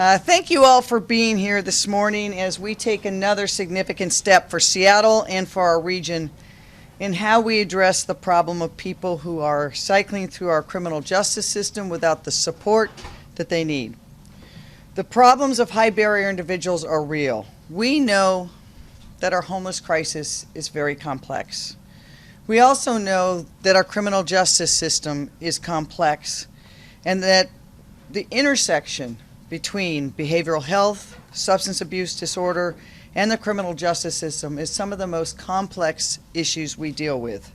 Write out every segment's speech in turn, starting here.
Thank you all for being here this morning as we take another significant step for Seattle and for our region in how we address the problem of people who are cycling through our criminal justice system without the support that they need. The problems of high barrier individuals are real. We know that our homeless crisis is very complex. We also know that our criminal justice system is complex and that the intersection between behavioral health, substance abuse disorder, and the criminal justice system is some of the most complex issues we deal with.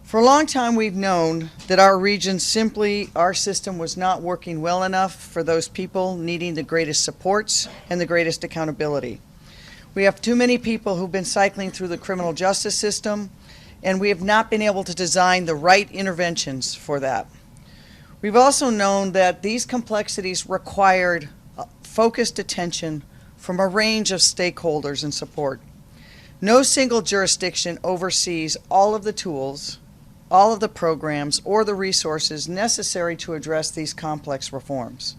For a long time, we've known that our system was not working well enough for those people needing the greatest supports and the greatest accountability. We have too many people who've been cycling through the criminal justice system, and we have not been able to design the right interventions for that. We've also known that these complexities required focused attention from a range of stakeholders and support. No single jurisdiction oversees all of the tools, all of the programs, or the resources necessary to address these complex reforms.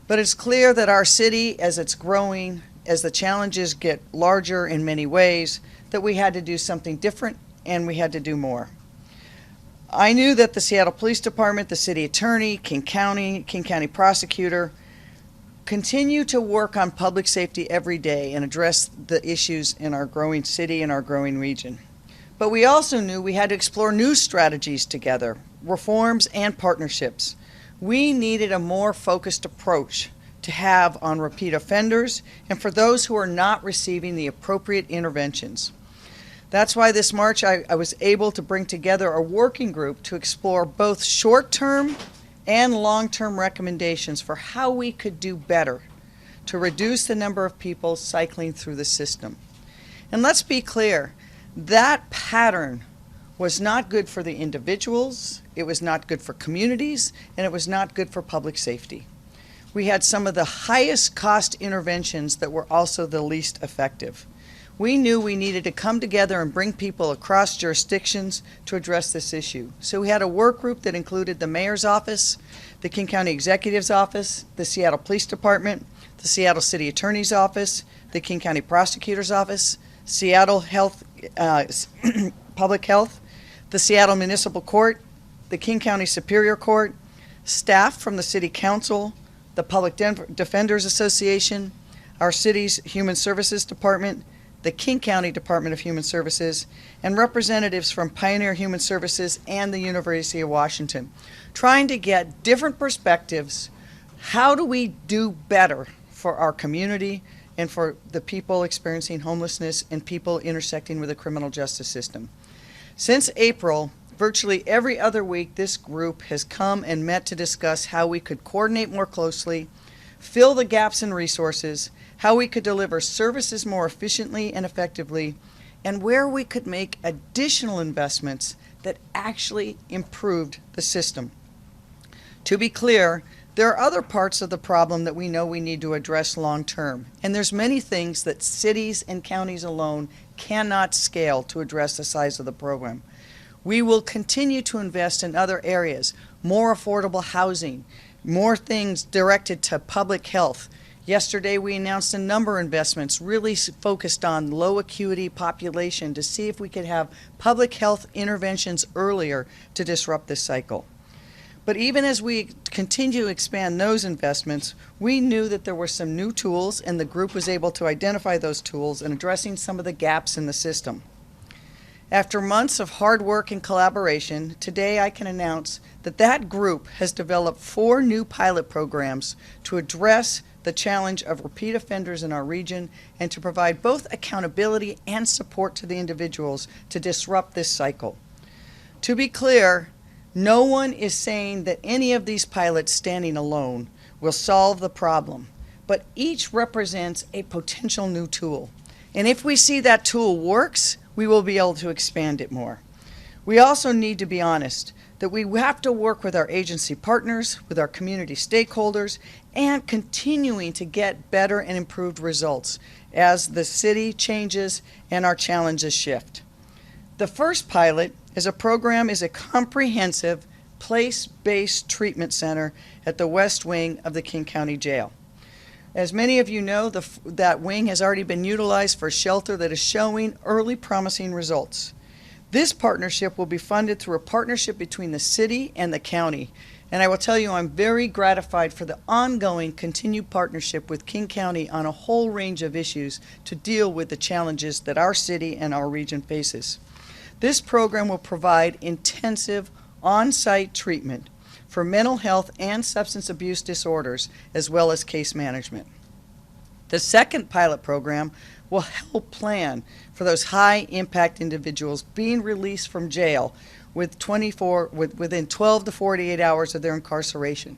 But it's clear that our city, as it's growing, as the challenges get larger in many ways, that we had to do something different and we had to do more. I knew that the Seattle Police Department, the City Attorney, King County Prosecutor, continue to work on public safety every day and address the issues in our growing city and our growing region. But we also knew we had to explore new strategies together, reforms and partnerships. We needed a more focused approach to have on repeat offenders and for those who are not receiving the appropriate interventions. That's why this March I was able to bring together a working group to explore both short-term and long-term recommendations for how we could do better to reduce the number of people cycling through the system. And let's be clear, that pattern was not good for the individuals, it was not good for communities, and it was not good for public safety. We had some of the highest cost interventions that were also the least effective. We knew we needed to come together and bring people across jurisdictions to address this issue. So we had a work group that included the Mayor's Office, the King County Executive's Office, the Seattle Police Department, the Seattle City Attorney's Office, the King County Prosecutor's Office, Seattle Public Health, the Seattle Municipal Court, the King County Superior Court, staff from the City Council, the Public Defenders Association, our city's Human Services Department, the King County Department of Human Services, and representatives from Pioneer Human Services and the University of Washington, trying to get different perspectives. How do we do better for our community and for the people experiencing homelessness and people intersecting with the criminal justice system? Since April, virtually every other week, this group has come and met to discuss how we could coordinate more closely, fill the gaps in resources, how we could deliver services more efficiently and effectively, and where we could make additional investments that actually improved the system. To be clear, there are other parts of the problem that we know we need to address long term, and there's many things that cities and counties alone cannot scale to address the size of the program. We will continue to invest in other areas, more affordable housing, more things directed to public health. Yesterday we announced a number of investments really focused on low acuity population to see if we could have public health interventions earlier to disrupt this cycle. But even as we continue to expand those investments, we knew that there were some new tools, and the group was able to identify those tools in addressing some of the gaps in the system. After months of hard work and collaboration, today I can announce that that group has developed 4 new pilot programs to address the challenge of repeat offenders in our region and to provide both accountability and support to the individuals to disrupt this cycle. To be clear, no one is saying that any of these pilots standing alone will solve the problem, but each represents a potential new tool. And if we see that tool works, we will be able to expand it more. We also need to be honest that we have to work with our agency partners, with our community stakeholders, and continuing to get better and improved results as the city changes and our challenges shift. The first pilot is a comprehensive place-based treatment center at the West Wing of the King County Jail. As many of you know, that wing has already been utilized for a shelter that is showing early promising results. This partnership will be funded through a partnership between the city and the county. And I will tell you, I'm very gratified for the ongoing continued partnership with King County on a whole range of issues to deal with the challenges that our city and our region faces. This program will provide intensive on-site treatment for mental health and substance abuse disorders, as well as case management. The second pilot program will help plan for those high-impact individuals being released from jail within 12 to 48 hours of their incarceration.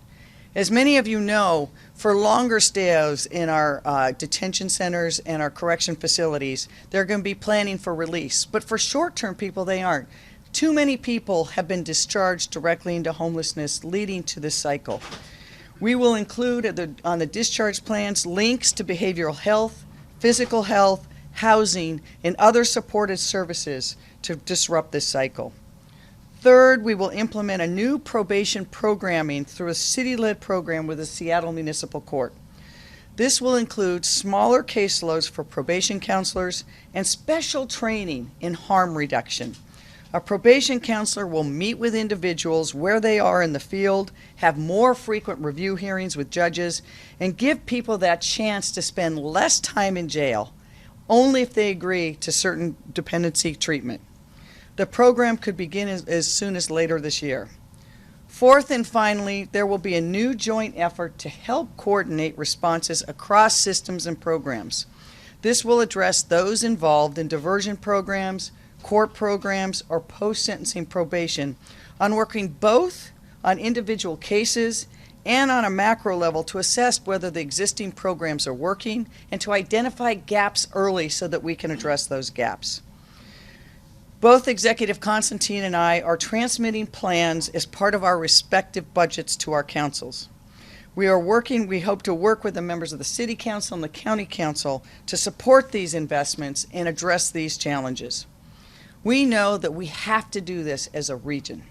As many of you know, for longer stays in our detention centers and our correction facilities, they're going to be planning for release. But for short-term people, they aren't. Too many people have been discharged directly into homelessness, leading to this cycle. We will include on the discharge plans links to behavioral health, physical health, housing, and other supportive services to disrupt this cycle. Third, we will implement a new probation programming through a city-led program with the Seattle Municipal Court. This will include smaller caseloads for probation counselors and special training in harm reduction. A probation counselor will meet with individuals where they are in the field, have more frequent review hearings with judges, and give people that chance to spend less time in jail, only if they agree to certain dependency treatment. The program could begin as soon as later this year. Fourth and finally, there will be a new joint effort to help coordinate responses across systems and programs. This will address those involved in diversion programs, court programs, or post-sentencing probation on working both on individual cases and on a macro level to assess whether the existing programs are working and to identify gaps early so that we can address those gaps. Both Executive Constantine and I are transmitting plans as part of our respective budgets to our councils. We hope to work with the members of the City Council and the County Council to support these investments and address these challenges. We know that we have to do this as a region.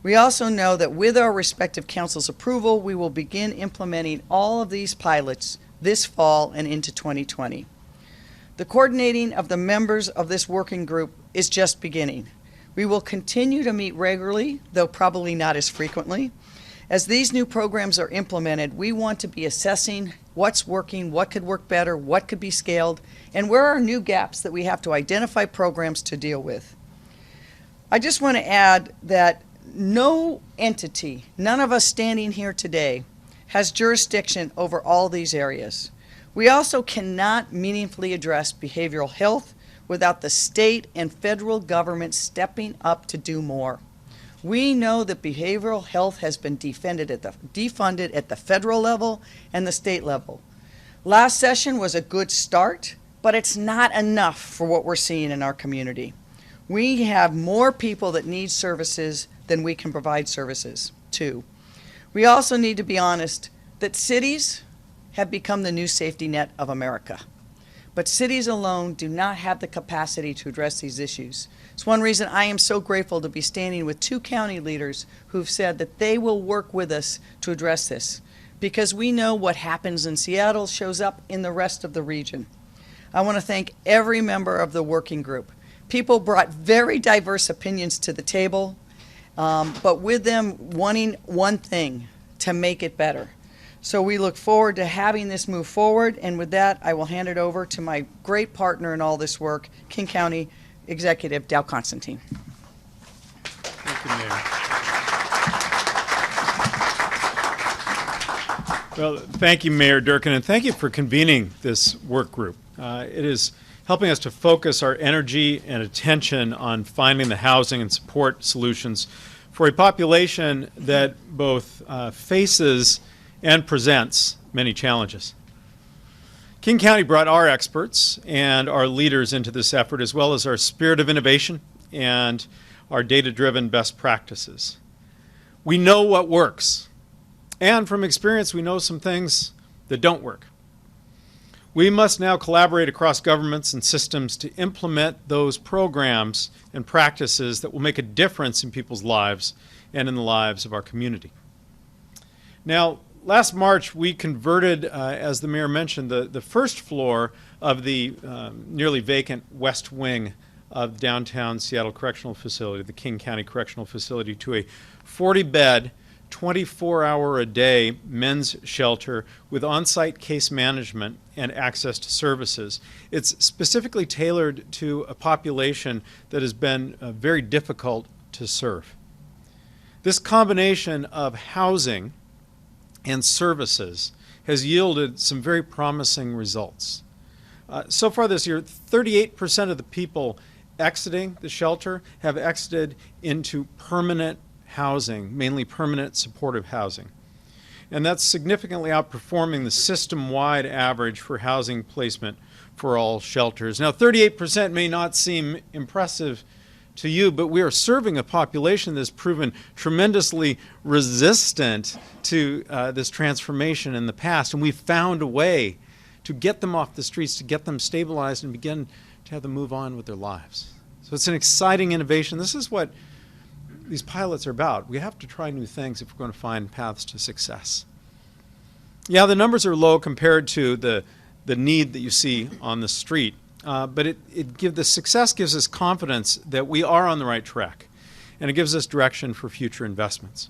We also know that with our respective councils' approval, we will begin implementing all of these pilots this fall and into 2020. The coordinating of the members of this working group is just beginning. We will continue to meet regularly, though probably not as frequently. As these new programs are implemented, we want to be assessing what's working, what could work better, what could be scaled, and where are new gaps that we have to identify programs to deal with. I just want to add that no entity, none of us standing here today, has jurisdiction over all these areas. We also cannot meaningfully address behavioral health without the state and federal government stepping up to do more. We know that behavioral health has been defunded at the federal level and the state level. Last session was a good start, but it's not enough for what we're seeing in our community. We have more people that need services than we can provide services to. We also need to be honest that cities have become the new safety net of America. But cities alone do not have the capacity to address these issues. It's one reason I am so grateful to be standing with two county leaders who've said that they will work with us to address this, because we know what happens in Seattle shows up in the rest of the region. I want to thank every member of the working group. People brought very diverse opinions to the table, but with them wanting one thing, to make it better. So we look forward to having this move forward, and with that, I will hand it over to my great partner in all this work, King County Executive Dow Constantine. Thank you, Mayor. Well, thank you, Mayor Durkin, and thank you for convening this work group. It is helping us to focus our energy and attention on finding the housing and support solutions for a population that both faces and presents many challenges. King County brought our experts and our leaders into this effort, as well as our spirit of innovation and our data-driven best practices. We know what works, and from experience, we know some things that don't work. We must now collaborate across governments and systems to implement those programs and practices that will make a difference in people's lives and in the lives of our community. Now, last March, we converted, as the mayor mentioned, the first floor of the nearly vacant west wing of downtown Seattle Correctional Facility, the King County Correctional Facility, to a 40-bed, 24-hour-a-day men's shelter with on-site case management and access to services. It's specifically tailored to a population that has been very difficult to serve. This combination of housing and services has yielded some very promising results. So far this year, 38% of the people exiting the shelter have exited into permanent housing, mainly permanent supportive housing. And that's significantly outperforming the system-wide average for housing placement for all shelters. Now, 38% may not seem impressive to you, but we are serving a population that's proven tremendously resistant to this transformation in the past, and we've found a way to get them off the streets, to get them stabilized and begin to have them move on with their lives. So it's an exciting innovation. This is what these pilots are about. We have to try new things if we're going to find paths to success. Yeah, the numbers are low compared to the need that you see on the street, but the success gives us confidence that we are on the right track, and it gives us direction for future investments.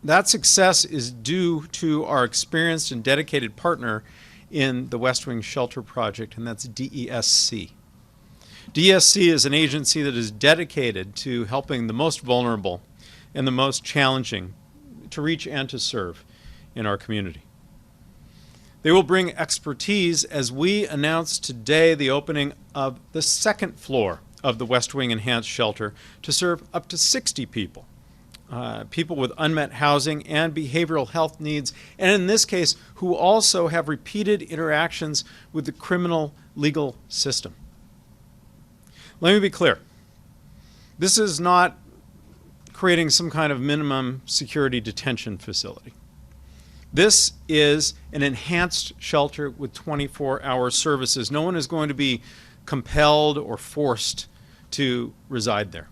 That success is due to our experienced and dedicated partner in the West Wing Shelter Project, and that's DESC. DESC is an agency that is dedicated to helping the most vulnerable and the most challenging to reach and to serve in our community. They will bring expertise as we announce today the opening of the second floor of the West Wing Enhanced Shelter to serve up to 60 people. People with unmet housing and behavioral health needs, and in this case, who also have repeated interactions with the criminal legal system. Let me be clear. This is not creating some kind of minimum security detention facility. This is an enhanced shelter with 24-hour services. No one is going to be compelled or forced to reside there.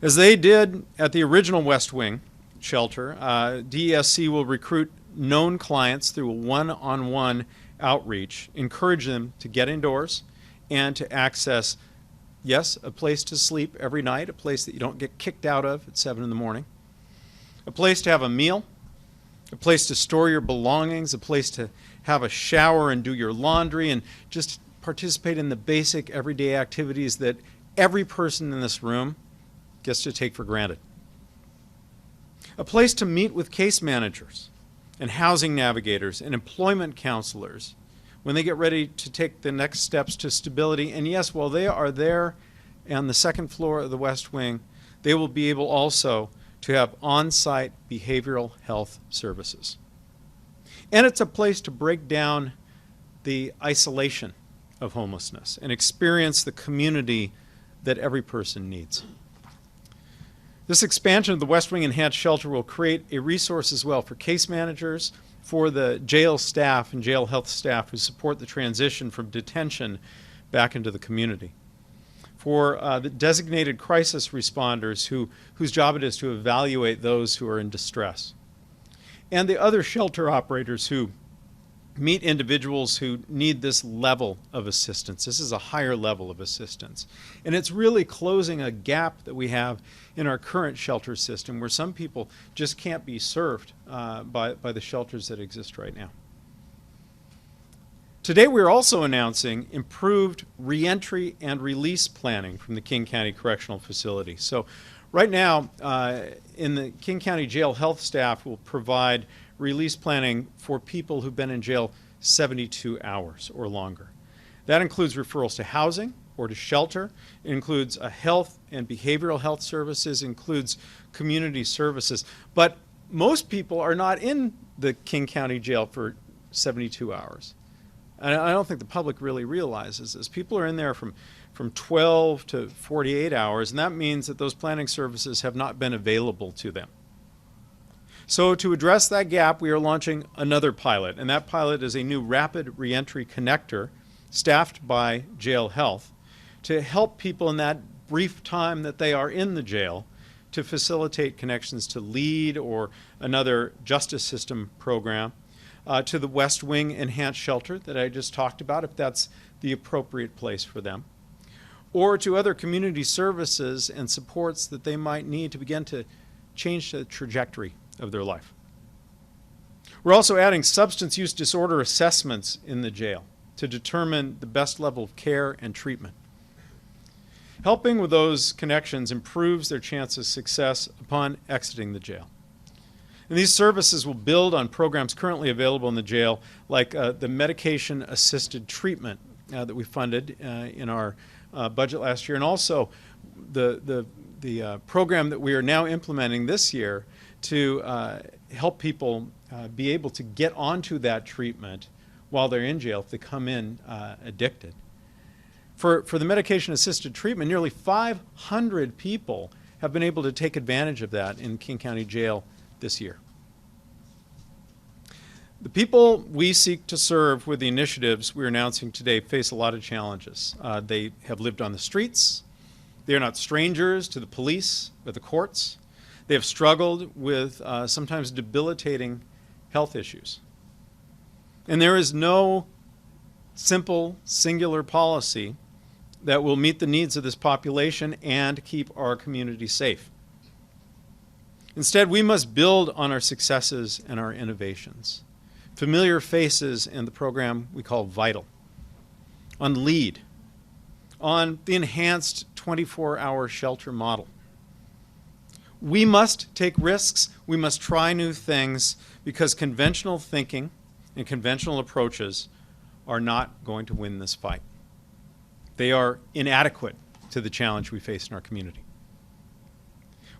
As they did at the original West Wing shelter, DESC will recruit known clients through a one-on-one outreach, encourage them to get indoors and to access, yes, a place to sleep every night, a place that you don't get kicked out of at 7 in the morning, a place to have a meal, a place to store your belongings, a place to have a shower and do your laundry, and just participate in the basic everyday activities that every person in this room gets to take for granted. A place to meet with case managers and housing navigators and employment counselors when they get ready to take the next steps to stability. And yes, while they are there on the second floor of the West Wing, they will be able also to have on-site behavioral health services. And it's a place to break down the isolation of homelessness and experience the community that every person needs. This expansion of the West Wing Enhanced Shelter will create a resource as well for case managers, for the jail staff and jail health staff who support the transition from detention back into the community, for the designated crisis responders whose job it is to evaluate those who are in distress, and the other shelter operators who meet individuals who need this level of assistance. This is a higher level of assistance. And it's really closing a gap that we have in our current shelter system where some people just can't be served by the shelters that exist right now. Today we're also announcing improved reentry and release planning from the King County Correctional Facility. So right now in the King County Jail Health staff will provide release planning for people who've been in jail 72 hours or longer. That includes referrals to housing or to shelter. It includes health and behavioral health services, includes community services. But most people are not in the King County Jail for 72 hours. And I don't think the public really realizes this. People are in there from 12 to 48 hours, and that means that those planning services have not been available to them. So to address that gap, we are launching another pilot, and that pilot is a new rapid reentry connector staffed by Jail Health to help people in that brief time that they are in the jail to facilitate connections to LEAD or another justice system program, to the West Wing Enhanced Shelter that I just talked about, if that's the appropriate place for them, or to other community services and supports that they might need to begin to change the trajectory of their life. We're also adding substance use disorder assessments in the jail to determine the best level of care and treatment. Helping with those connections improves their chance of success upon exiting the jail. And these services will build on programs currently available in the jail, like the medication-assisted treatment that we funded in our budget last year, and also the program that we are now implementing this year to help people be able to get onto that treatment while they're in jail if they come in addicted. For the medication-assisted treatment, nearly 500 people have been able to take advantage of that in King County Jail this year. The people we seek to serve with the initiatives we're announcing today face a lot of challenges. They have lived on the streets. They are not strangers to the police or the courts. They have struggled with sometimes debilitating health issues. And there is no simple, singular policy that will meet the needs of this population and keep our community safe. Instead, we must build on our successes and our innovations. Familiar faces in the program we call VITAL, on LEAD, on the enhanced 24-hour shelter model. We must take risks, we must try new things, because conventional thinking and conventional approaches are not going to win this fight. They are inadequate to the challenge we face in our community.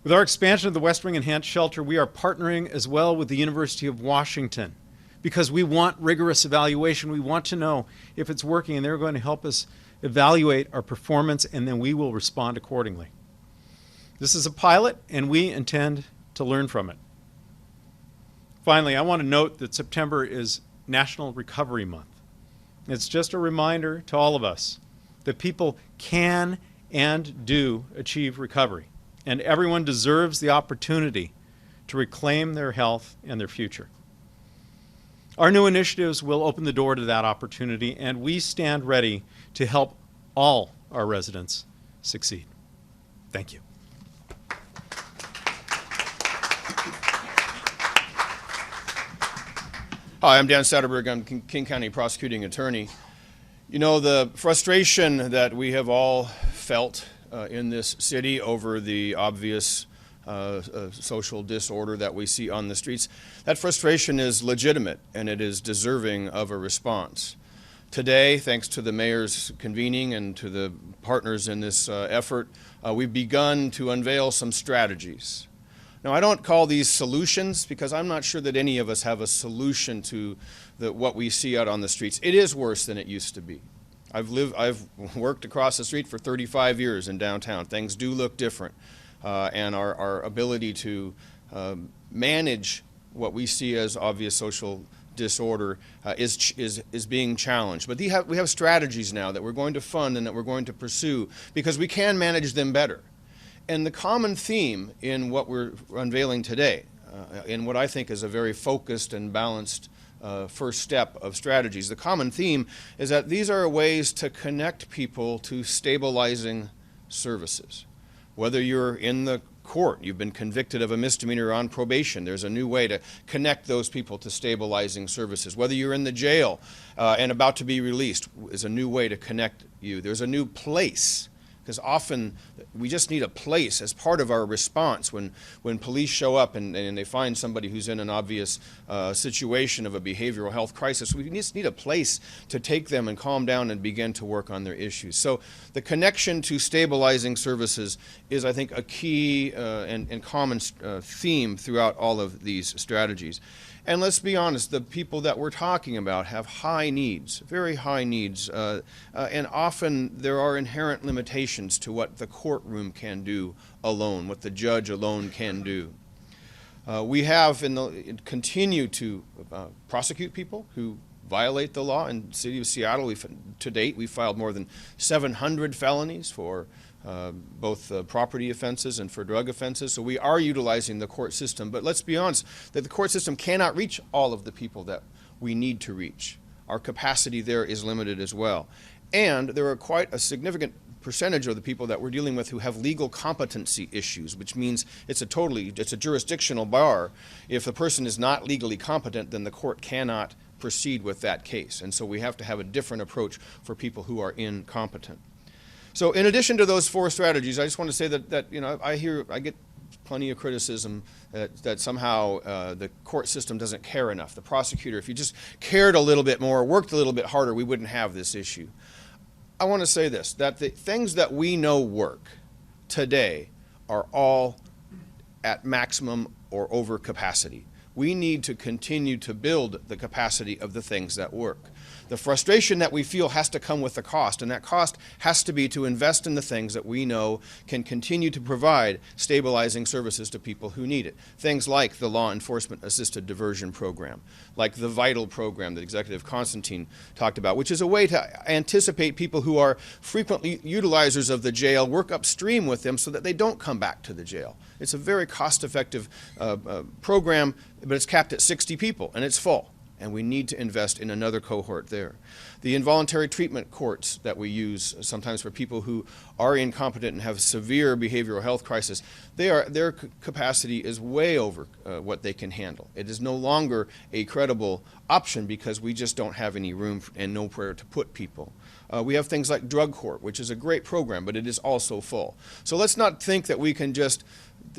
With our expansion of the West Wing Enhanced Shelter, we are partnering as well with the University of Washington, because we want rigorous evaluation. We want to know if it's working, and they're going to help us evaluate our performance, and then we will respond accordingly. This is a pilot, and we intend to learn from it. Finally, I want to note that September is National Recovery Month. It's just a reminder to all of us that people can and do achieve recovery, and everyone deserves the opportunity to reclaim their health and their future. Our new initiatives will open the door to that opportunity, and we stand ready to help all our residents succeed. Thank you. Hi, I'm Dan Satterberg. I'm King County Prosecuting Attorney. You know, the frustration that we have all felt in this city over the obvious social disorder that we see on the streets, that frustration is legitimate and it is deserving of a response. Today, thanks to the mayor's convening and to the partners in this effort, we've begun to unveil some strategies. Now, I don't call these solutions because I'm not sure that any of us have a solution to what we see out on the streets. It is worse than it used to be. I've worked across the street for 35 years in downtown. Things do look different. And our ability to manage what we see as obvious social disorder is being challenged. But we have strategies now that we're going to fund and that we're going to pursue because we can manage them better. And the common theme in what we're unveiling today, in what I think is a very focused and balanced first step of strategies, the common theme is that these are ways to connect people to stabilizing services. Whether you're in the court, you've been convicted of a misdemeanor on probation, there's a new way to connect those people to stabilizing services. Whether you're in the jail and about to be released, is a new way to connect you. There's a new place, because often we just need a place as part of our response when police show up and they find somebody who's in an obvious situation of a behavioral health crisis. We just need a place to take them and calm down and begin to work on their issues. So the connection to stabilizing services is, I think, a key and common theme throughout all of these strategies. And let's be honest, the people that we're talking about have high needs, very high needs, and often there are inherent limitations to what the courtroom can do alone, what the judge alone can do. We have continue to prosecute people who violate the law. In the city of Seattle, to date, we've filed more than 700 felonies for both property offenses and for drug offenses. So we are utilizing the court system. But let's be honest that the court system cannot reach all of the people that we need to reach. Our capacity there is limited as well. And there are quite a significant percentage of the people that we're dealing with who have legal competency issues, which means it's a jurisdictional bar. If the person is not legally competent, then the court cannot proceed with that case. And so we have to have a different approach for people who are incompetent. So in addition to those 4 strategies, I just want to say that you know, I get plenty of criticism that somehow the court system doesn't care enough. The prosecutor, if you just cared a little bit more, worked a little bit harder, we wouldn't have this issue. I want to say this, that the things that we know work today are all at maximum or over capacity. We need to continue to build the capacity of the things that work. The frustration that we feel has to come with the cost, and that cost has to be to invest in the things that we know can continue to provide stabilizing services to people who need it. Things like the Law Enforcement Assisted Diversion Program, like the VITAL program that Executive Constantine talked about, which is a way to anticipate people who are frequently utilizers of the jail, work upstream with them so that they don't come back to the jail. It's a very cost-effective program, but it's capped at 60 people, and it's full. And we need to invest in another cohort there. The involuntary treatment courts that we use sometimes for people who are incompetent and have severe behavioral health crisis, their capacity is way over what they can handle. It is no longer a credible option because we just don't have any room and nowhere to put people. We have things like drug court, which is a great program, but it is also full. So let's not think that we can just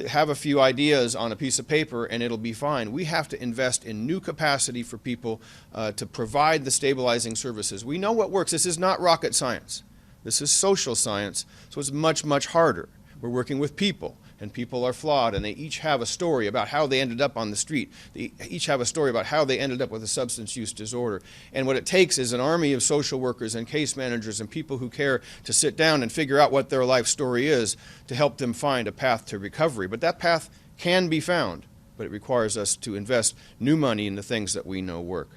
have a few ideas on a piece of paper and it'll be fine. We have to invest in new capacity for people to provide the stabilizing services. We know what works. This is not rocket science. This is social science, so it's much, much harder. We're working with people, and people are flawed, and they each have a story about how they ended up on the street. They each have a story about how they ended up with a substance use disorder. And what it takes is an army of social workers and case managers and people who care to sit down and figure out what their life story is to help them find a path to recovery. But that path can be found, but it requires us to invest new money in the things that we know work.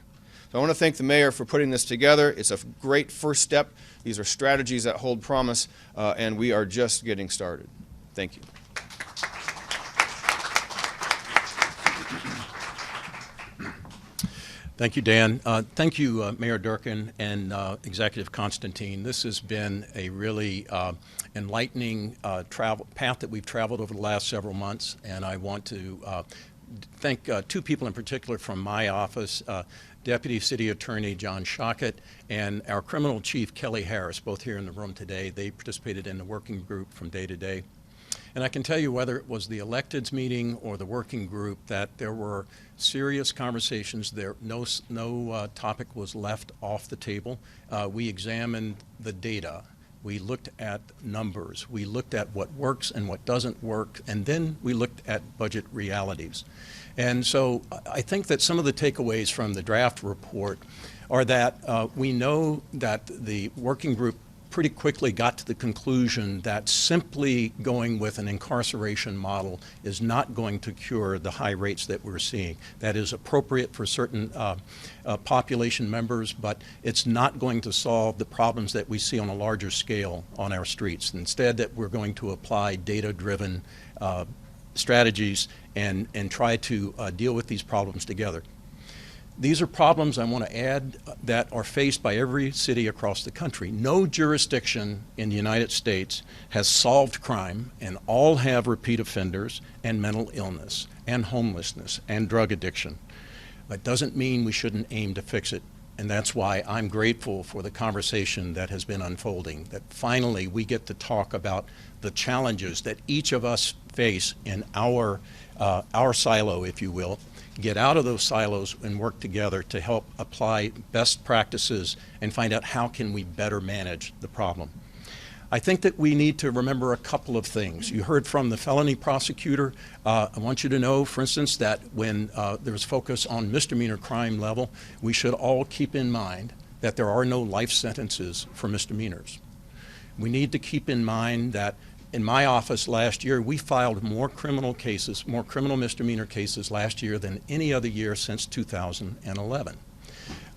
So I want to thank the mayor for putting this together. It's a great first step. These are strategies that hold promise, and we are just getting started. Thank you. Thank you, Dan. Thank you, Mayor Durkin and Executive Constantine. This has been a really enlightening path that we've traveled over the last several months, and I want to thank 2 people in particular from my office, Deputy City Attorney John Shockett and our criminal chief, Kelly Harris, both here in the room today. They participated in the working group from day to day. And I can tell you, whether it was the electeds meeting or the working group, that there were serious conversations. No topic was left off the table. We examined the data. We looked at numbers. We looked at what works and what doesn't work. And then we looked at budget realities. And so I think that some of the takeaways from the draft report are that we know that the working group pretty quickly got to the conclusion that simply going with an incarceration model is not going to cure the high rates that we're seeing. That is appropriate for certain population members, but it's not going to solve the problems that we see on a larger scale on our streets. Instead, that we're going to apply data-driven strategies and try to deal with these problems together. These are problems, I want to add, that are faced by every city across the country. No jurisdiction in the United States has solved crime, and all have repeat offenders and mental illness and homelessness and drug addiction. That doesn't mean we shouldn't aim to fix it, and that's why I'm grateful for the conversation that has been unfolding, that finally we get to talk about the challenges that each of us face in our silo, if you will, get out of those silos and work together to help apply best practices and find out how can we better manage the problem. I think that we need to remember a couple of things. You heard from the felony prosecutor. I want you to know, for instance, that when there's focus on misdemeanor crime level, we should all keep in mind that there are no life sentences for misdemeanors. We need to keep in mind that in my office last year, we filed more criminal misdemeanor cases last year than any other year since 2011.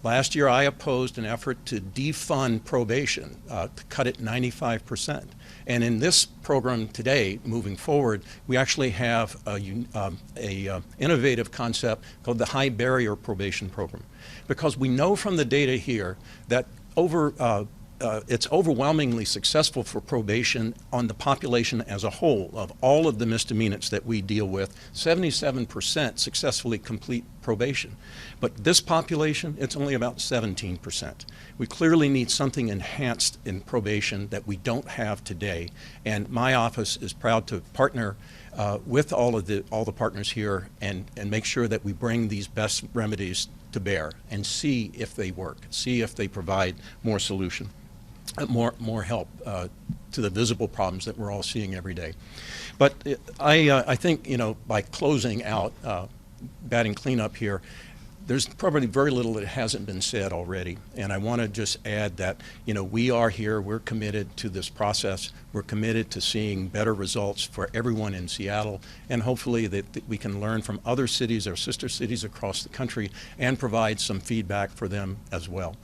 Last year, I opposed an effort to defund probation, to cut it 95%. And in this program today, moving forward, we actually have a innovative concept called the high barrier probation program. Because we know from the data here that it's overwhelmingly successful for probation on the population as a whole. Of all of the misdemeanors that we deal with, 77% successfully complete probation. But this population, it's only about 17%. We clearly need something enhanced in probation that we don't have today. And my office is proud to partner with all the partners here and make sure that we bring these best remedies to bear and see if they work, see if they provide more solution. More help to the visible problems that we're all seeing every day. But I think, by closing out, batting cleanup here, there's probably very little that hasn't been said already. And I want to just add that, we are here, we're committed to this process, we're committed to seeing better results for everyone in Seattle, and hopefully that we can learn from other cities, our sister cities across the country, and provide some feedback for them as well.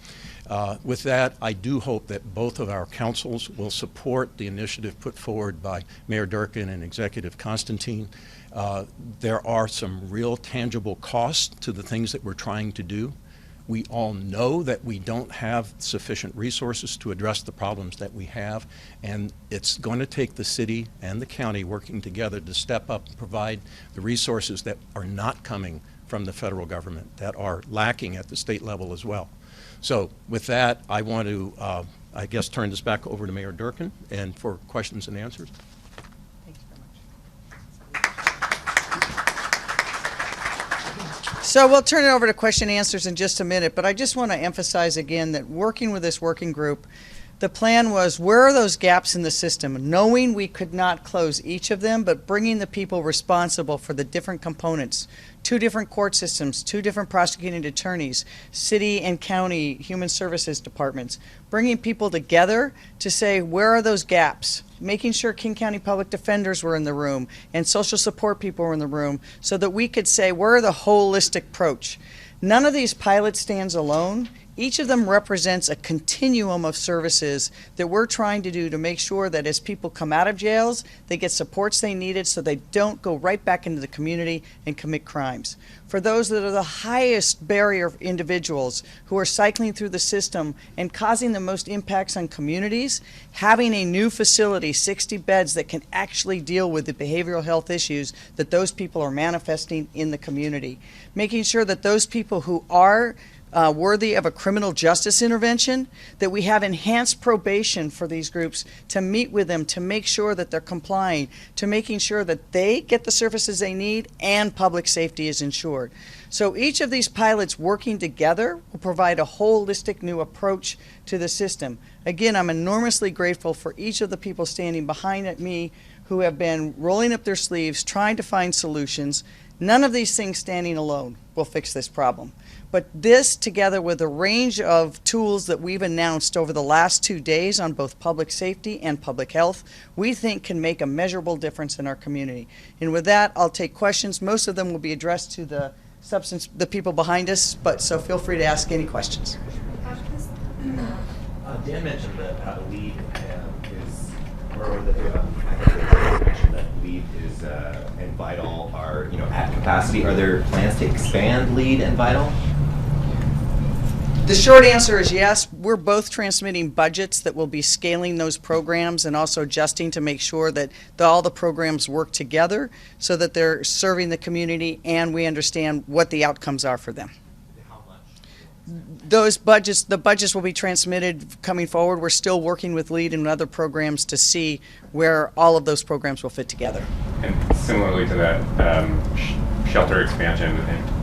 With that, I do hope that both of our councils will support the initiative put forward by Mayor Durkin and Executive Constantine. There are some real tangible costs to the things that we're trying to do. We all know that we don't have sufficient resources to address the problems that we have, and it's going to take the city and the county working together to step up and provide the resources that are not coming from the federal government, that are lacking at the state level as well. So with that, I want to, turn this back over to Mayor Durkin and for questions and answers. Thank you very much. So we'll turn it over to question and answers in just a minute, but I just want to emphasize again that working with this working group, the plan was, where are those gaps in the system? Knowing we could not close each of them, but bringing the people responsible for the different components, 2 different court systems, 2 different prosecuting attorneys, city and county human services departments, bringing people together to say, where are those gaps? Making sure King County public defenders were in the room and social support people were in the room so that we could say, where are the holistic approach? None of these pilots stands alone. Each of them represents a continuum of services that we're trying to do to make sure that as people come out of jails, they get supports they needed so they don't go right back into the community and commit crimes. For those that are the highest barrier of individuals who are cycling through the system and causing the most impacts on communities, having a new facility, 60 beds, that can actually deal with the behavioral health issues that those people are manifesting in the community. Making sure that those people who are worthy of a criminal justice intervention, that we have enhanced probation for these groups to meet with them, to make sure that they're complying, to making sure that they get the services they need and public safety is ensured. So each of these pilots working together will provide a holistic new approach to the system. Again, I'm enormously grateful for each of the people standing behind me who have been rolling up their sleeves, trying to find solutions. None of these things standing alone will fix this problem. But this, together with a range of tools that we've announced over the last 2 days on both public safety and public health, we think can make a measurable difference in our community. And with that, I'll take questions. Most of them will be addressed to the people behind us, but so feel free to ask any questions. Dan mentioned that LEAD is, or the mentioned that LEAD is and Vital are at capacity. Are there plans to expand LEAD and Vital? The short answer is yes. We're both transmitting budgets that will be scaling those programs and also adjusting to make sure that all the programs work together so that they're serving the community and we understand what the outcomes are for them. How much? The budgets will be transmitted coming forward. We're still working with LEAD and other programs to see where all of those programs will fit together. And similarly to that, shelter expansion, and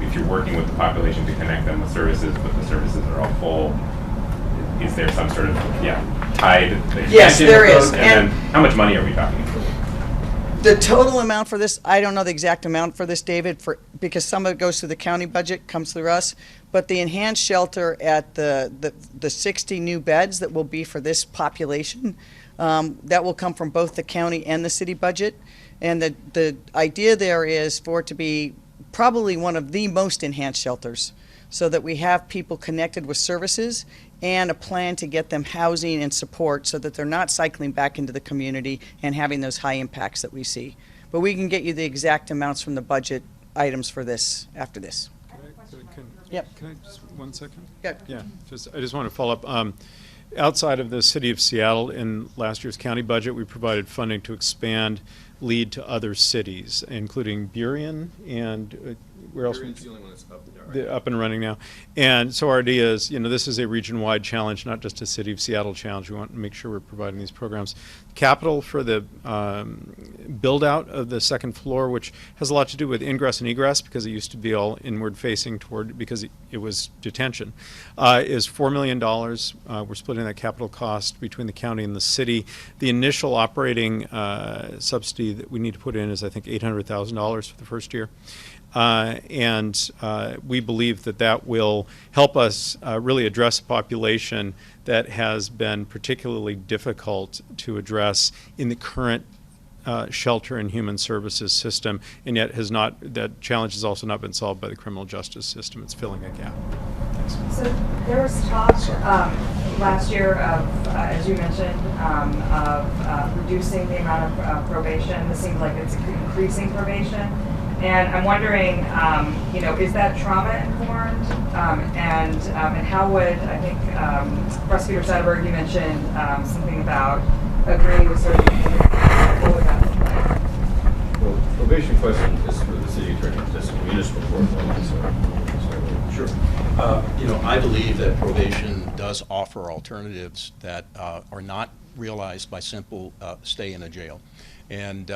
if you're working with the population to connect them with services, but the services are all full, is there some sort of tied expansion? Yes, there is. And then how much money are we talking? The total amount for this, I don't know the exact amount for this, David, because some of it goes through the county budget, comes through us. But the enhanced shelter at the 60 new beds that will be for this population, that will come from both the county and the city budget. And the idea there is for it to be probably one of the most enhanced shelters. so that we have people connected with services and a plan to get them housing and support so that they're not cycling back into the community and having those high impacts that we see. But we can get you the exact amounts from the budget items for this after this. Yep. Can I just 1 second? Yeah. Yeah, I just want to follow up. Outside of the city of Seattle, in last year's county budget, we provided funding to expand LEAD to other cities, including Burien and where else? Burien's the only one that's up there, right? They're up and running now. And so our idea is, this is a region-wide challenge, not just a city of Seattle challenge. We want to make sure we're providing these programs. Capital for the build-out of the second floor, which has a lot to do with ingress and egress, because it used to be all inward-facing because it was detention, is $4 million. We're splitting that capital cost between the county and the city. The initial operating subsidy that we need to put in is, I think, $800,000 for the first year. And we believe that will help us really address a population that has been particularly difficult to address in the current shelter and human services system, and yet that challenge has also not been solved by the criminal justice system. It's filling a gap. Thanks. So there was talk last year of, as you mentioned, of reducing the amount of probation. This seems like it's increasing probation. And I'm wondering, is that trauma-informed? And how would, I think, Prosecutor Seidelberg, you mentioned something about agreeing with certain things. What would that look like? Well, probation question is for the city attorney, this municipal court. Sure. I believe that probation does offer alternatives that are not realized by simple stay in a jail. And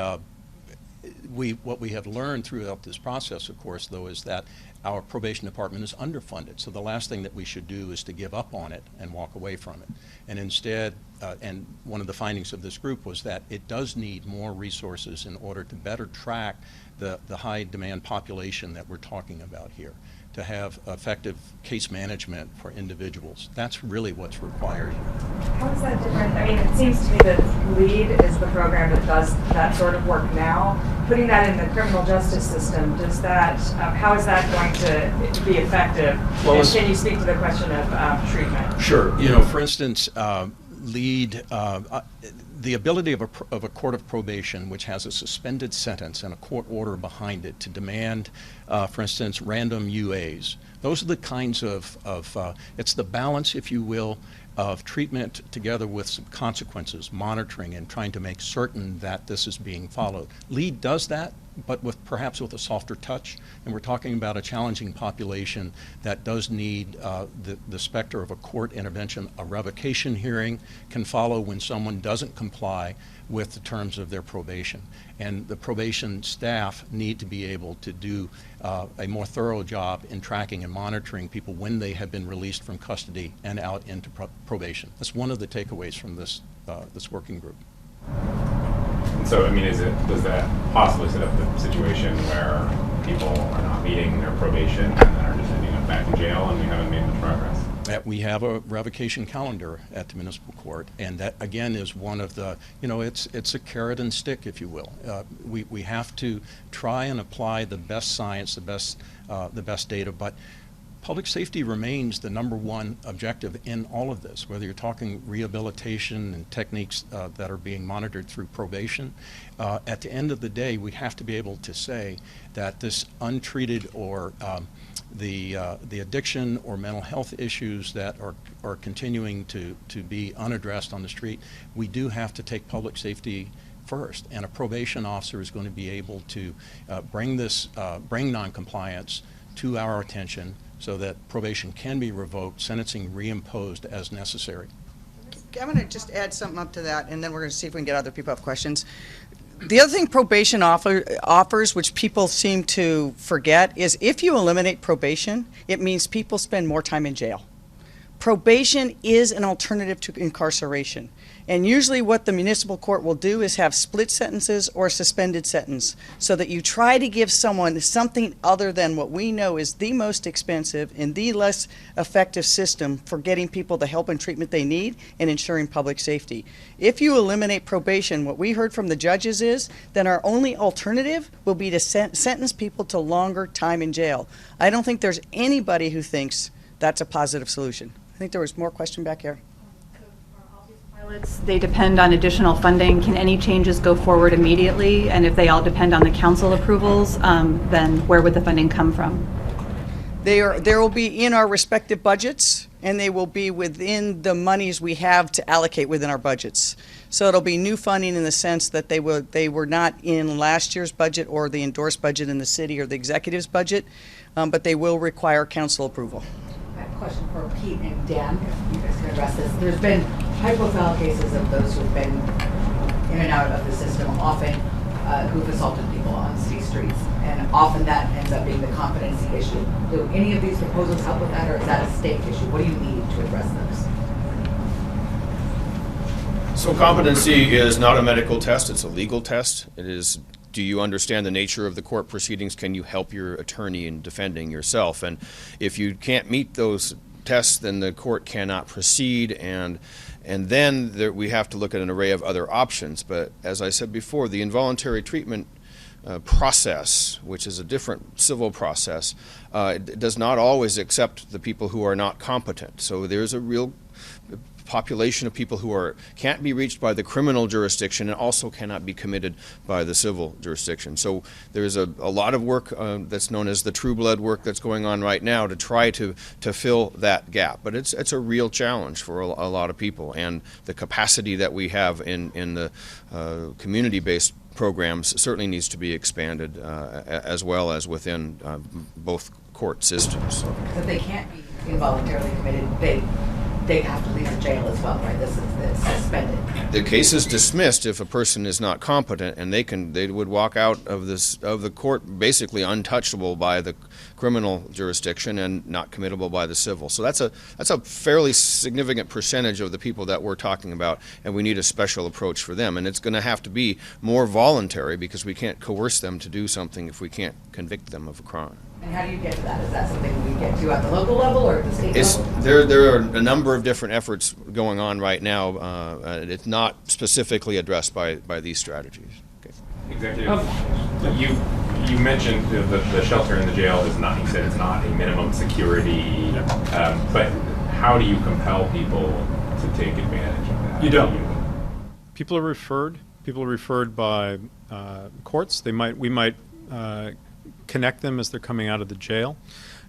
what we have learned throughout this process, of course, though, is that our probation department is underfunded. So the last thing that we should do is to give up on it and walk away from it. And instead, and one of the findings of this group was that it does need more resources in order to better track the high demand population that we're talking about here, to have effective case management for individuals. That's really what's required. How is that different? I mean, it seems to me that LEAD is the program that does that sort of work now. Putting that in the criminal justice system, does that, how is that going to be effective? Well, and can you speak to the question of treatment? Sure. For instance, LEAD, the ability of a court of probation, which has a suspended sentence and a court order behind it, to demand, for instance, random UAs. Those are the kinds of it's the balance, if you will, of treatment together with some consequences, monitoring, and trying to make certain that this is being followed. LEAD does that, but perhaps with a softer touch, and we're talking about a challenging population that does need the specter of a court intervention. A revocation hearing can follow when someone doesn't comply with the terms of their probation, and the probation staff need to be able to do a more thorough job in tracking and monitoring people when they have been released from custody and out into probation. That's one of the takeaways from this working group. So, I mean, does that possibly set up the situation where people are not meeting their probation and then are just ending up back in jail and we haven't made much progress? We have a revocation calendar at the municipal court, and that again is one of the, it's a carrot and stick, if you will. We have to try and apply the best science, the best data, but public safety remains the #1 objective in all of this, whether you're talking rehabilitation and techniques that are being monitored through probation. At the end of the day, we have to be able to say that this untreated or the addiction or mental health issues that are continuing to be unaddressed on the street, we do have to take public safety first, and a probation officer is going to be able to bring noncompliance to our attention so that probation can be revoked, sentencing reimposed as necessary. I'm going to just add something up to that, and then we're going to see if we can get other people have questions. The other thing probation offers, which people seem to forget, is if you eliminate probation, it means people spend more time in jail. Probation is an alternative to incarceration. And usually what the municipal court will do is have split sentences or a suspended sentence so that you try to give someone something other than what we know is the most expensive and the less effective system for getting people the help and treatment they need and ensuring public safety. If you eliminate probation, what we heard from the judges is then our only alternative will be to sentence people to longer time in jail. I don't think there's anybody who thinks that's a positive solution. I think there was more question back here. Pilots, they depend on additional funding. Can any changes go forward immediately? And if they all depend on the council approvals, then where would the funding come from? There will be in our respective budgets, and they will be within the monies we have to allocate within our budgets. So it'll be new funding in the sense that they were not in last year's budget or the endorsed budget in the city or the executive's budget, but they will require council approval. I have a question for Pete and Dan, if you guys can address this. There's been high-profile cases of those who've been in and out of the system, often who've assaulted people on city streets, and often that ends up being the competency issue. Do any of these proposals help with that, or is that a state issue? What do you need to address those? So competency is not a medical test, it's a legal test. It is, do you understand the nature of the court proceedings? Can you help your attorney in defending yourself? And if you can't meet those tests, then the court cannot proceed, and then we have to look at an array of other options. But as I said before, the involuntary treatment process, which is a different civil process, does not always accept the people who are not competent. So there's a real population of people who can't be reached by the criminal jurisdiction and also cannot be committed by the civil jurisdiction. So there's a lot of work that's known as the true blood work that's going on right now to try to fill that gap. But it's a real challenge for a lot of people, and the capacity that we have in the community-based programs certainly needs to be expanded as well as within both court systems. So If they can't be involuntarily committed, they have to leave the jail as well, right? This is suspended. The case is dismissed if a person is not competent, and they would walk out of the court basically untouchable by the criminal jurisdiction and not committable by the civil. So that's a fairly significant percentage of the people that we're talking about, and we need a special approach for them. And it's going to have to be more voluntary because we can't coerce them to do something if we can't convict them of a crime. And how do you get to that? Is that something we get to at the local level or at the state level? There are a number of different efforts going on right now. It's not specifically addressed by these strategies. Okay. Executive, you mentioned the shelter in the jail is not, you said it's not a minimum security, but how do you compel people to take advantage of that? You don't. People are referred by courts. We might connect them as they're coming out of the jail.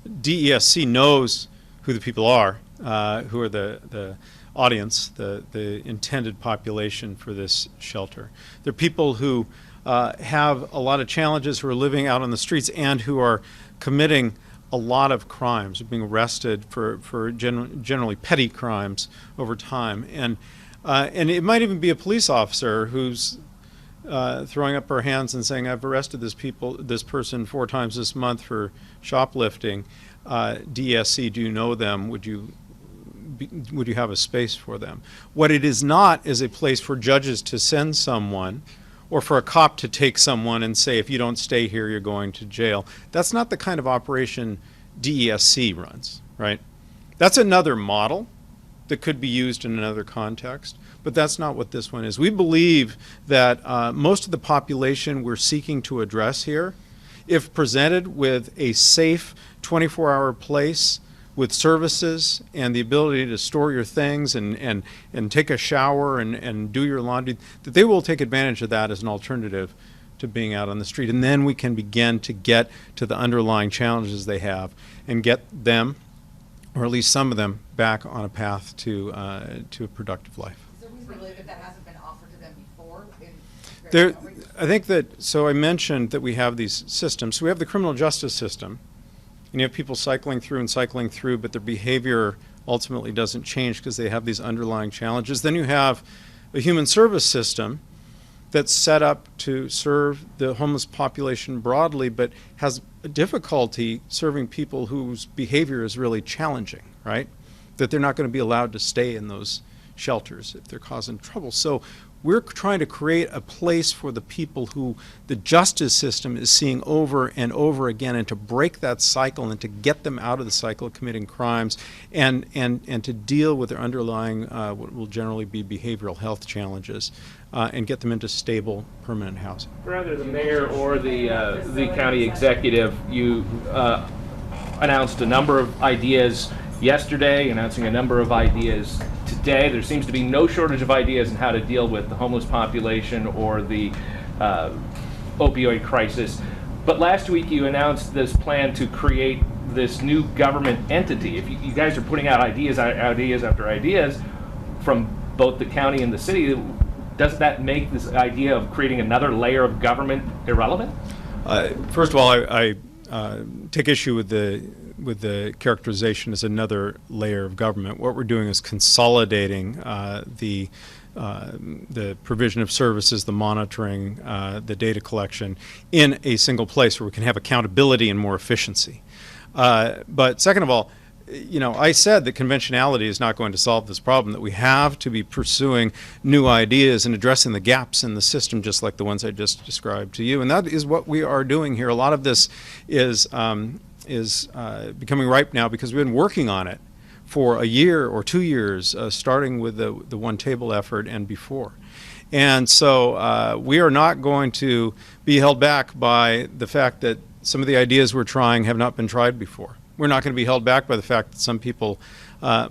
DESC knows who the people are, who are the audience, the intended population for this shelter. They're people who have a lot of challenges, who are living out on the streets and who are committing a lot of crimes, being arrested for generally petty crimes over time. And it might even be a police officer who's throwing up her hands and saying, I've arrested this person 4 times this month for shoplifting. DSC, do you know them? Would you have a space for them? What it is not is a place for judges to send someone or for a cop to take someone and say, if you don't stay here, you're going to jail. That's not the kind of operation DESC runs, right? That's another model that could be used in another context, but that's not what this one is. We believe that most of the population we're seeking to address here, if presented with a safe 24-hour place with services and the ability to store your things and take a shower and do your laundry, that they will take advantage of that as an alternative to being out on the street. And then we can begin to get to the underlying challenges they have and get them, or at least some of them, back on a path to a productive life. Is there reason to believe that hasn't been offered to them before? I think that, so I mentioned that we have these systems. So we have the criminal justice system, and you have people cycling through, but their behavior ultimately doesn't change because they have these underlying challenges. Then you have a human service system that's set up to serve the homeless population broadly, but has difficulty serving people whose behavior is really challenging, right? that they're not going to be allowed to stay in those shelters if they're causing trouble. So we're trying to create a place for the people who the justice system is seeing over and over again, and to break that cycle and to get them out of the cycle of committing crimes, and to deal with their underlying what will generally be behavioral health challenges, and get them into stable, permanent housing. For either the mayor or the county executive, you announced a number of ideas yesterday, announcing a number of ideas today. There seems to be no shortage of ideas on how to deal with the homeless population or the opioid crisis. But last week you announced this plan to create this new government entity. If you guys are putting out ideas after ideas from both the county and the city, does that make this idea of creating another layer of government irrelevant? First of all, I take issue with the characterization as another layer of government. What we're doing is consolidating the provision of services, the monitoring, the data collection in a single place where we can have accountability and more efficiency. But second of all, I said that conventionality is not going to solve this problem, that we have to be pursuing new ideas and addressing the gaps in the system, just like the ones I just described to you. And that is what we are doing here. A lot of this is becoming ripe now because we've been working on it for a year or 2 years, starting with the One Table effort and before. And so we are not going to be held back by the fact that some of the ideas we're trying have not been tried before. We're not going to be held back by the fact that some people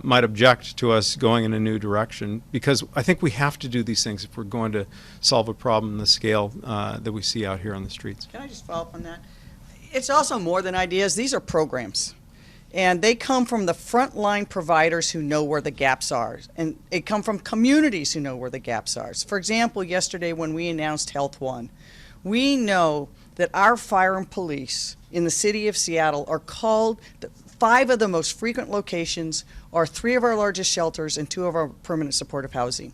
might object to us going in a new direction, because I think we have to do these things if we're going to solve a problem on the scale that we see out here on the streets. Can I just follow up on that? It's also more than ideas. These are programs. And they come from the frontline providers who know where the gaps are. And they come from communities who know where the gaps are. For example, yesterday when we announced Health One, we know that our fire and police in the city of Seattle are called, 5 of the most frequent locations are 3 of our largest shelters and 2 of our permanent supportive housing.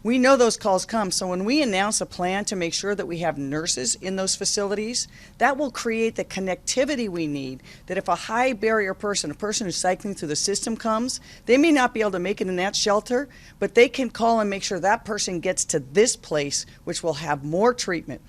We know those calls come, so when we announce a plan to make sure that we have nurses in those facilities, that will create the connectivity we need, that if a high barrier person, a person who's cycling through the system comes, they may not be able to make it in that shelter, but they can call and make sure that person gets to this place, which will have more treatment.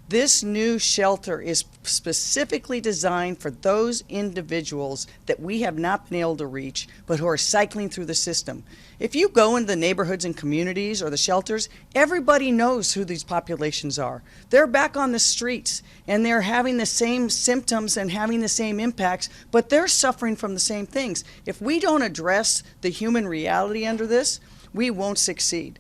This new shelter is specifically designed for those individuals that we have not been able to reach, but who are cycling through the system. If you go into the neighborhoods and communities or the shelters, everybody knows who these populations are. They're back on the streets, and they're having the same symptoms and having the same impacts, but they're suffering from the same things. If we don't address the human reality under this, we won't succeed.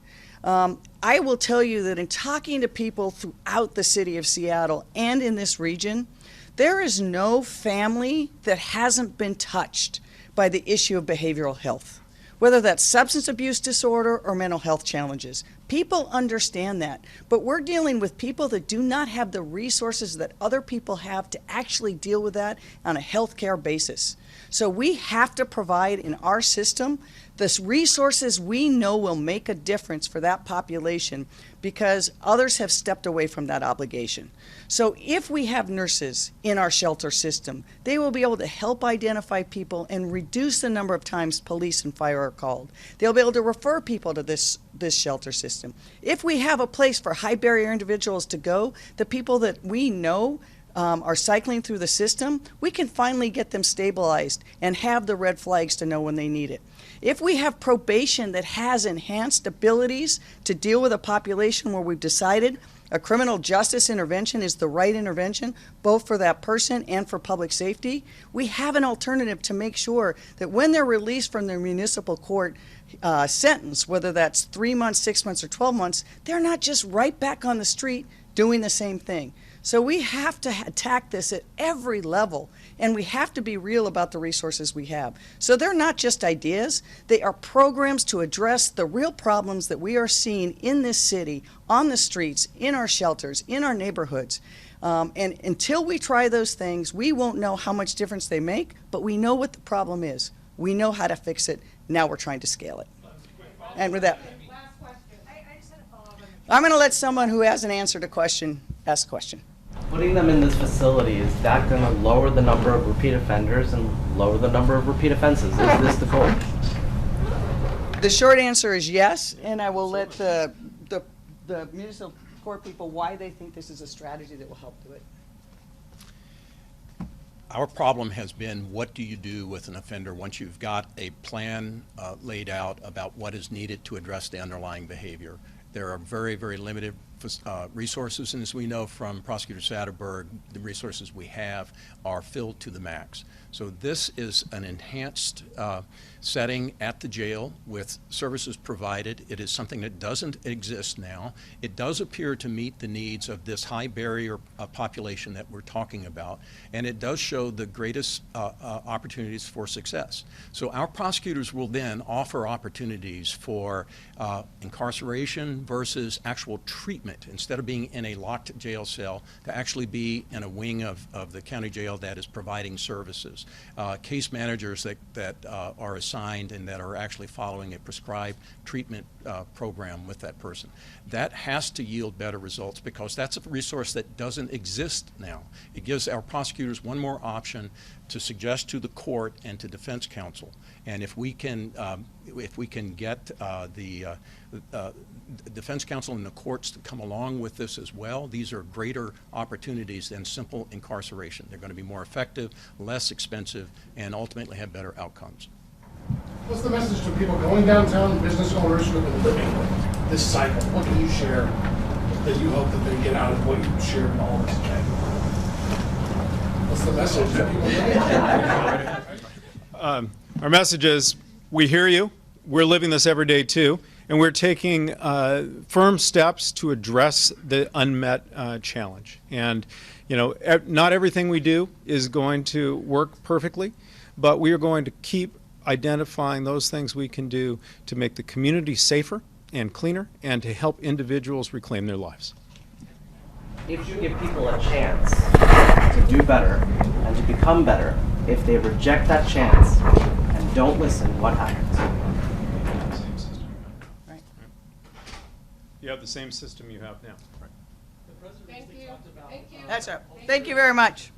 I will tell you that in talking to people throughout the city of Seattle and in this region, there is no family that hasn't been touched by the issue of behavioral health, whether that's substance abuse disorder or mental health challenges. People understand that, but we're dealing with people that do not have the resources that other people have to actually deal with that on a healthcare basis. So we have to provide in our system the resources we know will make a difference for that population, because others have stepped away from that obligation. So if we have nurses in our shelter system, they will be able to help identify people and reduce the number of times police and fire are called. They'll be able to refer people to this shelter system. If we have a place for high barrier individuals to go, the people that we know are cycling through the system, we can finally get them stabilized and have the red flags to know when they need it. If we have probation that has enhanced abilities to deal with a population where we've decided a criminal justice intervention is the right intervention, both for that person and for public safety, we have an alternative to make sure that when they're released from their municipal court sentence, whether that's 3 months, 6 months, or 12 months, they're not just right back on the street doing the same thing. So we have to attack this at every level, and we have to be real about the resources we have. So they're not just ideas, they are programs to address the real problems that we are seeing in this city, on the streets, in our shelters, in our neighborhoods. And until we try those things, we won't know how much difference they make, but we know what the problem is. We know how to fix it. Now we're trying to scale it. And with that, I'm going to let someone who hasn't answered a question ask a question. Putting them in this facility, is that going to lower the number of repeat offenders and lower the number of repeat offenses? Is this the goal? The short answer is yes, and I will let the municipal court people why they think this is a strategy that will help do it. Our problem has been, what do you do with an offender once you've got a plan laid out about what is needed to address the underlying behavior? There are very, very limited resources, and as we know from Prosecutor Satterberg, the resources we have are filled to the max. So this is an enhanced setting at the jail with services provided. It is something that doesn't exist now. It does appear to meet the needs of this high barrier population that we're talking about, and it does show the greatest opportunities for success. So our prosecutors will then offer opportunities for incarceration versus actual treatment. Instead of being in a locked jail cell, to actually be in a wing of the county jail that is providing services. Case managers that are assigned and that are actually following a prescribed treatment program with that person. That has to yield better results because that's a resource that doesn't exist now. It gives our prosecutors one more option to suggest to the court and to defense counsel. And if we can get the defense counsel and the courts to come along with this as well, these are greater opportunities than simple incarceration. They're going to be more effective, less expensive, and ultimately have better outcomes. What's the message to people going downtown, business owners who have been living this cycle? What can you share that you hope that they get out of what you shared in all of this today? What's the message that people living? Our message is, we hear you, we're living this every day too, and we're taking firm steps to address the unmet challenge. And, you know, not everything we do is going to work perfectly, but we are going to keep identifying those things we can do to make the community safer and cleaner and to help individuals reclaim their lives. If you give people a chance to do better and to become better, if they reject that chance and don't listen, what happens? Right. You have the same system you have now. Thank you. Thank you. That's it. Thank you very much.